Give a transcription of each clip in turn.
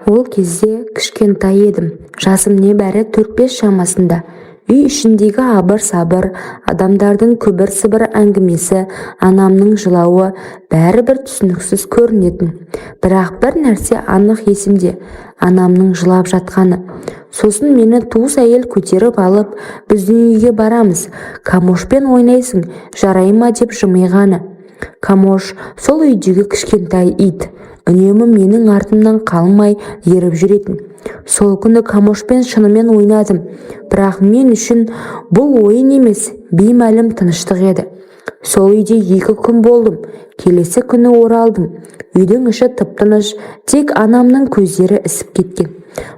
Ол кезде кішкентай едім. Жасым небәрі 4-5 шамасында. Үй ішіндегі абыр-сабыр, адамдардың күбір-сыбыр әңгімесі, анамның жылауы бәрібір түсініксіз көрінетін. Бірақ бір нәрсе анық есімде: анамның жылап жатқаны. Сосын мені туыс әйел көтеріп алып, біздің үйге барамыз. Камошпен ойнайсың, жарай ма деп жымиғаны. Камош сол үйдегі кішкентай ит. Үнемі менің артымнан қалмай еріп жүретін. Сол күні Камошпен шынымен ойнадым. Бірақ мен үшін бұл ойын емес, беймәлім тыныштық еді. Сол үйде 2 күн болдым. Келесі күні оралдым. Үйдің іші тып-тыныш, тек анамның көздері ісіп кеткен.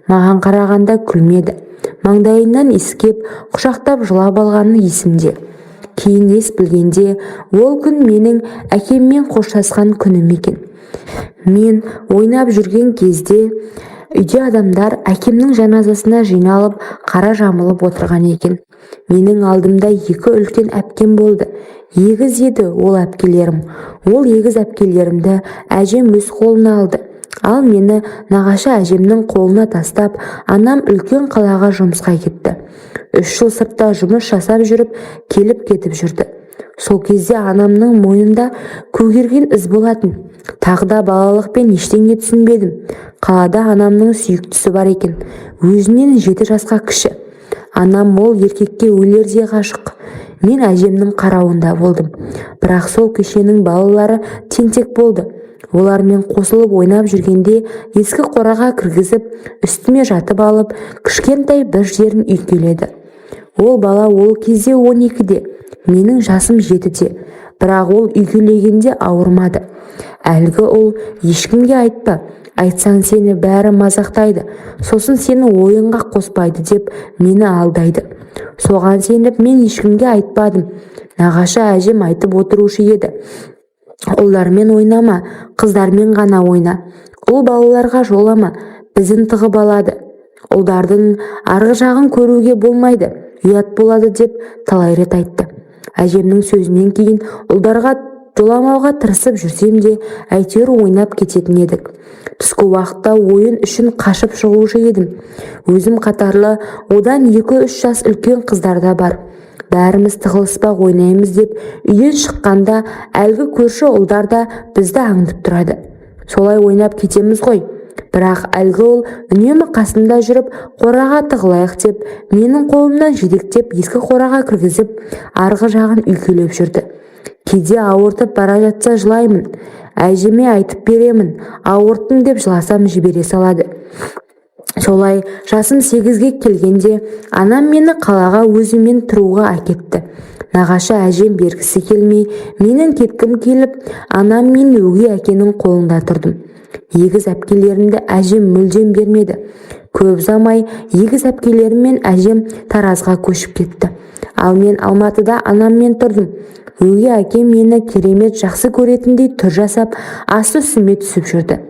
Маған қарағанда күлмеді. Маңдайынан иіскеп, құшақтап жылап алғаны есімде. Кейін ес білгенде, ол күн менің әкеммен қоштасқан күнім екен. Мен ойнап жүрген кезде үйде адамдар әкемнің жаназасына жиналып, қара жамылып отырған екен. Менің алдымда 2 үлкен әпкем болды. Егіз еді ол әпкелерім. Ол егіз әпкелерімді әжем өз қолына алды. Ал мені нағашы әжемнің қолына тастап, анам үлкен қалаға жұмысқа кетті. 3 жыл сыртта жұмыс жасап жүріп, келіп кетіп жүрді. Сол кезде анамның мойнында көгерген із болатын. Тағы да балалықпен ештеңе түсінбедім. Қалада анамның сүйіктісі бар екен. Өзінен 7 жасқа кіші. Анам ол еркекке өлердей ғашық. Мен әжемнің қарауында болдым. Бірақ сол кешенің балалары тентек болды. Олармен қосылып ойнап жүргенде ескі қораға кіргізіп, үстіме жатып алып, кішкентай бір жерін үйкеледі. Ол бала ол кезде 12-де, менің жасым 7-де. Бірақ ол үйкелегенде ауырмады. Әлгі ол ешкімге айтпа, айтсаң сені бәрі мазақтайды, сосын сені ойынға қоспайды деп мені алдайды. Соған сеніп мен ешкімге айтпадым. Нағашы әжем айтып отырушы еді: ұлдармен ойнама, қыздармен ғана ойна. Ұл балаларға жолама, бізін тығып алады. Ұлдардың арғы жағын көруге болмайды, ұят болады деп талай рет айтты. Әжемнің сөзінен кейін ұлдарға жоламауға тырысып жүрсем де, әйтеуір ойнап кететін едік. Түскі уақытта ойын үшін қашып шығушы едім. Өзім қатарлы одан 2-3 жас үлкен қыздар да бар. Бәріміз тығылыспақ ойнаймыз деп үйден шыққанда әлгі көрші ұлдар да бізді аңдып тұрады. Солай ойнап кетеміз ғой. Бірақ әлгі ол үнемі қасымда жүріп, қораға тығылайық деп, менің қолымнан жетектеп ескі қораға кіргізіп, арғы жағын үйкелеп жүрді. Кейде ауыртып бара жатса жылаймын. Әжеме айтып беремін, ауырттым деп жыласам жібере салады. Солай жасым 8-ге келгенде анам мені қалаға өзімен тұруға әкетті. Нағашы әжем бергісі келмей, менің кеткім келіп, анам мен өгей әкенің қолында тұрдым. Егіз әпкелерімді әжем мүлдем бермеді. Көп ұзамай егіз әпкелерім мен әжем Таразға көшіп кетті. Ал мен Алматыда анаммен тұрдым. Өгей әкем мені керемет жақсы көретіндей түр жасап, асты-үстіме түсіп жүрді.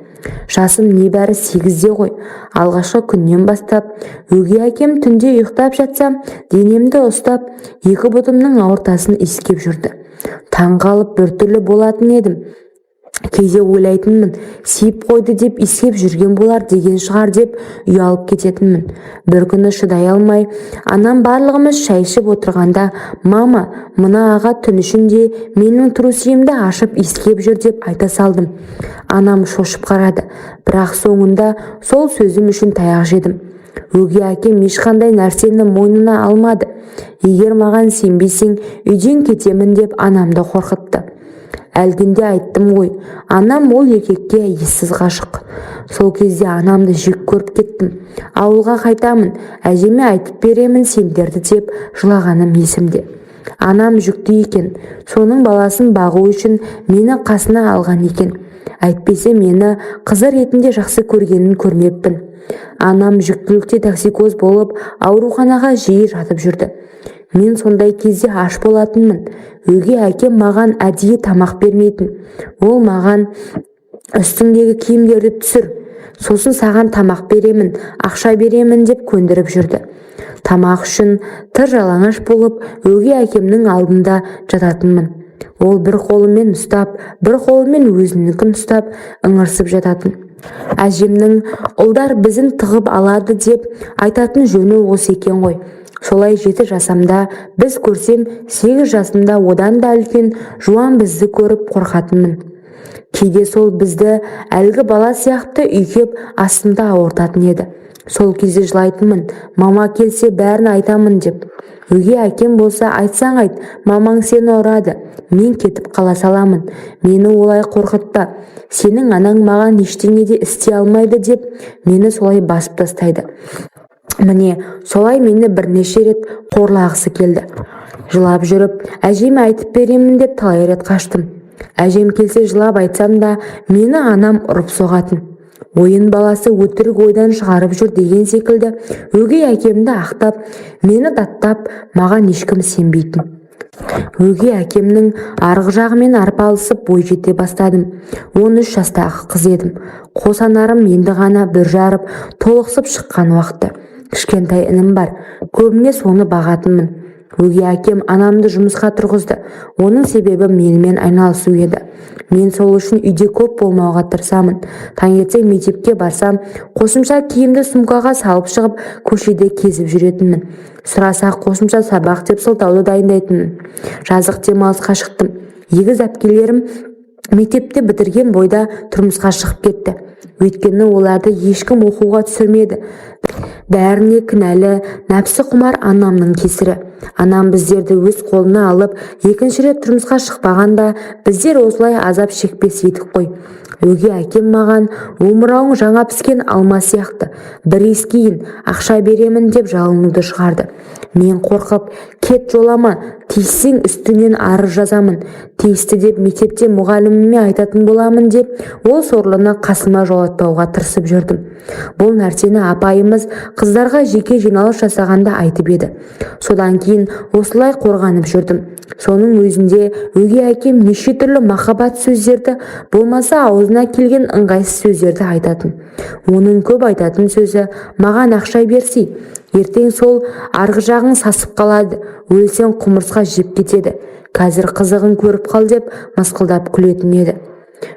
Жасым небәрі 8-де ғой. Алғашқы күннен бастап өгей әкем түнде ұйықтап жатсам, денемді ұстап, 2 бұтымның ауыртасын иіскеп жүрді. Таң қалып біртүрлі болатын едім. Кейде ойлайтынмын, сиіп қойды деп иіскеп жүрген болар деген шығар деп ұялып кететінмін. Бір күні шыдай алмай, анам барлығымыз шай ішіп отырғанда: «Мама, мына аға түн ішінде менің трусиімді ашып иіскеп жүр» деп айта салдым. Анам шошып қарады, бірақ соңында сол сөзім үшін таяқ жедім. Өгей әкем ешқандай нәрсені мойнына алмады. Егер маған сенбесең, үйден кетемін деп анамды қорқытты. Әлгінде айттым ғой, анам ол еркекке ессіз ғашық. Сол кезде анамды жек көріп кеттім. Ауылға қайтамын, әжеме айтып беремін сендерді деп жылағаным есімде. Анам жүкті екен, соның баласын бағу үшін мені қасына алған екен. Әйтпесе мені қызы ретінде жақсы көргенін көрмеппін. Анам жүктілікте токсикоз болып ауруханаға жиі жатып жүрді. Мен сондай кезде аш болатынмын. Өгей әкем маған әдейі тамақ бермейтін. Ол маған: үстіңдегі киімдерді түсір, сосын саған тамақ беремін, ақша беремін деп көндіріп жүрді. Тамақ үшін тыр жалаңаш болып өгей әкемнің алдында жататынмын. Ол бір қолымен ұстап, бір қолымен өзінікін ұстап ыңырсып жататын. Әжемнің ұлдар біздің тығып алады деп айтатын жөні осы екен ғой. Солай 7 жасамда біз көрсем 8 жасымда одан да үлкен жуан бізді көріп қорқатынмын. Кейде сол бізді әлгі бала сияқты үйкеп астымда ауыртатын еді. Сол кезде жылайтынмын, мама келсе бәрін айтамын деп. Өгей әкем болса айтсаң айт, мамаң сені ұрады, мен кетіп қала саламын, мені олай қорқытпа, сенің анаң маған ештеңе де істей алмайды деп мені солай басып тастайды. Міне солай мені бірнеше рет қорлағысы келді. Жылап жүріп әжеме айтып беремін деп талай рет қаштым. Әжем келсе жылап айтсам да мені анам ұрып соғатын. Ойын баласы өтірік ойдан шығарып жүр деген секілді өгей әкемді ақтап, мені даттап, маған ешкім сенбейтін. Өгей әкемнің арғы жағымен арпалысып бой жете бастадым. 13 жастағы қыз едім. Қосанарым енді ғана бір жарып, толықсып шыққан уақыты. Кішкентай інім бар, көбіне соны бағатынмын. Өгей әкем анамды жұмысқа тұрғызды. Оның себебі менімен айналысу еді. Мен сол үшін үйде көп болмауға тырысамын. Таңертең мектепке барсам, қосымша киімді сумкаға салып шығып, көшеде кезіп жүретінмін. Сұрасақ қосымша сабақ деп сылтауды дайындайтынмын. Жазық демалысқа шықтым. Егіз әпкелерім мектепте бітірген бойда тұрмысқа шығып кетті. Өйткені оларды ешкім оқуға түсірмеді. Бәріне кінәлі нәпсі құмар анамның кесірі. Анам біздерді өз қолына алып, екінші рет тұрмысқа шықпағанда, біздер осылай азап шекпес едік қой. Өгей әкем маған омырауың жаңа піскен алма сияқты, бір иіскейін, ақша беремін деп жалынуды шығарды. Мен қорқып, кет жолама, тиіссең үстінен арыз жазамын, тиісті деп мектепте мұғаліміме айтатын боламын деп, ол сорлыны қасыма жолатпауға тырысып жүрдім. Бұл нәрсені апайымыз қыздарға жеке жиналыс жасағанда айтып еді. Содан кейін осылай қорғанып жүрдім. Соның өзінде өгей әкем неше түрлі махаббат сөздерді, болмаса аузына келген ыңғайсыз сөздерді айтатын. Оның көп айтатын сөзі маған ақша берсей, ертең сол арғы жағың сасып қалады, өлсең құмырсқа жеп кетеді. Қазір қызығын көріп қал деп мысқылдап күлетін еді.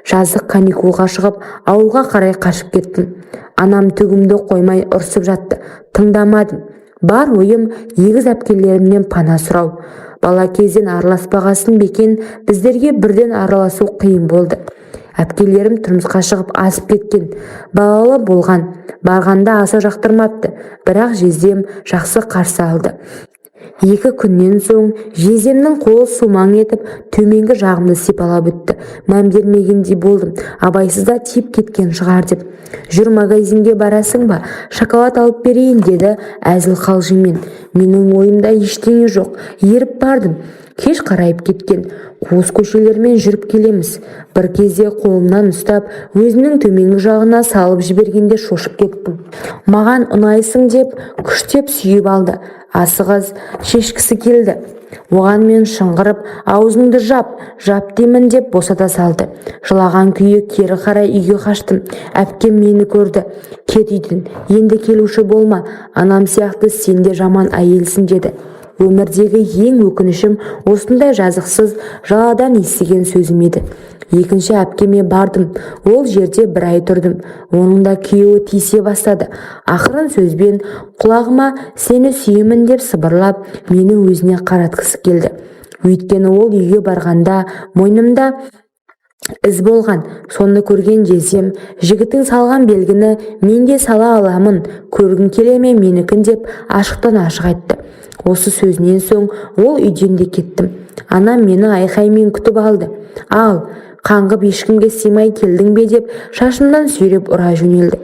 Жазық каникулға шығып, ауылға қарай қашып кеттім. Анам түгімді қоймай ұрсып жатты. Тыңдамадым. Бар ойым егіз әпкелерімнен пана сұрау. Бала кезден араласпағасын бекен, біздерге бірден араласу қиын болды. Әпкелерім тұрмысқа шығып асып кеткен. Балалы болған. Барғанда аса жақтырмапты. Бірақ жездем жақсы қарсы алды. 2 күннен соң жездемнің қолы сумаң етіп төменгі жағымды сипалап өтті. Мән бермегендей болдым. Абайсызда тиіп кеткен шығар деп. Жүр магазинге барасың ба? Шоколад алып берейін деді әзіл қалжыңмен. Менің ойымда ештеңе жоқ. Еріп бардым. Кеш қарайып кеткен. Қуыс көшелермен жүріп келеміз. Бір кезде қолымнан ұстап, өзінің төменгі жағына салып жібергенде шошып кеттім. Маған ұнайсың деп, күштеп сүйіп алды. Асығыз шешкісі келді. Оған мен шыңғырып, аузыңды жап деймін деп босата салды. Жылаған күйі кері қарай үйге қаштым. Әпкем мені көрді. Кет үйден, енді келуші болма. Анам сияқты сен де жаман әйелсің деді. Өмірдегі ең өкінішім осындай жазықсыз жаладан естіген сөзім еді. Екінші әпкеме бардым. Ол жерде бір ай тұрдым. Оның да күйеуі тиісе бастады. Ақырын сөзбен құлағыма сені сүйемін деп сыбырлап, мені өзіне қаратқысы келді. Өйткені ол үйге барғанда мойнымда із болған. Соны көрген жездем, жігітің салған белгіні мен де сала аламын, көргің келе ме менікін деп ашықтан ашық айтты. Осы сөзінен соң ол үйден де кеттім. Анам мені айқаймен күтіп алды. Ал, қаңғып ешкімге сыймай келдің бе деп шашымнан сүйреп ұра жөнелді.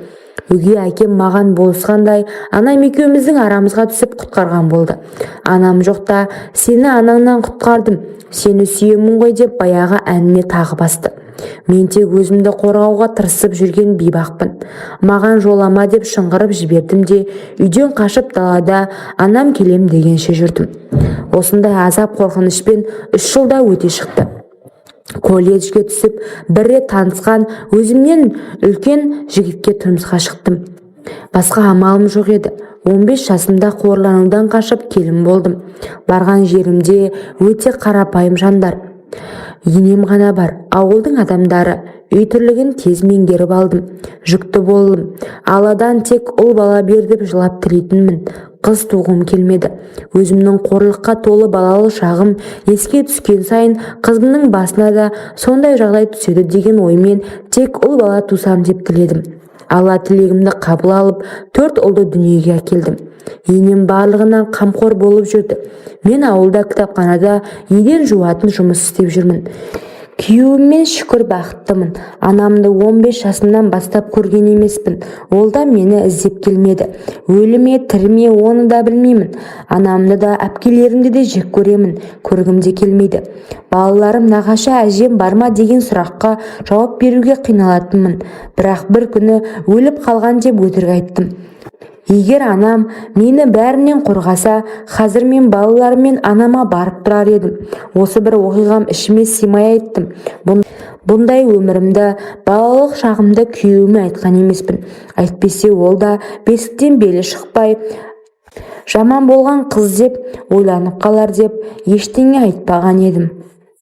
Өгей әкем маған болысқандай, анам екеуміздің арамызға түсіп құтқарған болды. Анам жоқта сені анаңнан құтқардым, сені сүйемін ғой деп баяғы әніне тағы басты. Мен тек өзімді қорғауға тырысып жүрген бейбақпын. Маған жолама деп шыңғырып жібердім де, үйден қашып далада анам келем дегенше жүрдім. Осындай азап қорқынышпен 3 жылда өте шықты. Колледжге түсіп, бір рет танысқан өзімнен үлкен жігітке тұрмысқа шықтым. Басқа амалым жоқ еді. 15 жасымда қорланудан қашып келін болдым. Барған жерімде өте қарапайым жандар. Енем ғана бар. Ауылдың адамдары үй тірлігін тез меңгеріп алдым. Жүкті болдым. Алладан тек ұл бала бер деп жылап тілейтінмін. Қыз туғым келмеді. Өзімнің қорлыққа толы балалы шағым еске түскен сайын қызымның басына да сондай жағдай түседі деген оймен тек ұл бала тусам деп тіледім. Алла тілегімді қабыл алып, 4 ұлды дүниеге әкелдім. Енем барлығынан қамқор болып жүрді. Мен ауылда кітапханада еден жуатын жұмыс істеп жүрмін. Күйеуіммен шүкір бақыттымын. Анамды 15 жасымнан бастап көрген емеспін. Ол да мені іздеп келмеді. Өлі ме, тірі ме, оны да білмеймін. Анамды да, әпкелерімді де жек көремін. Көргім де келмейді. Балаларым нағашы әжем бар ма деген сұраққа жауап беруге қиналатынмын. Бірақ бір күні өліп қалған деп өтірік айттым. Егер анам мені бәрінен қорғаса, қазір мен балаларыммен анама барып тұрар едім. Осы бір оқиғам ішіме симай айттым. Бұндай өмірімді, балалық шағымды күйеуіме айтқан емеспін. Әйтпесе ол да бесіктен белі шықпай, жаман болған қыз деп ойланып қалар деп ештеңе айтпаған едім.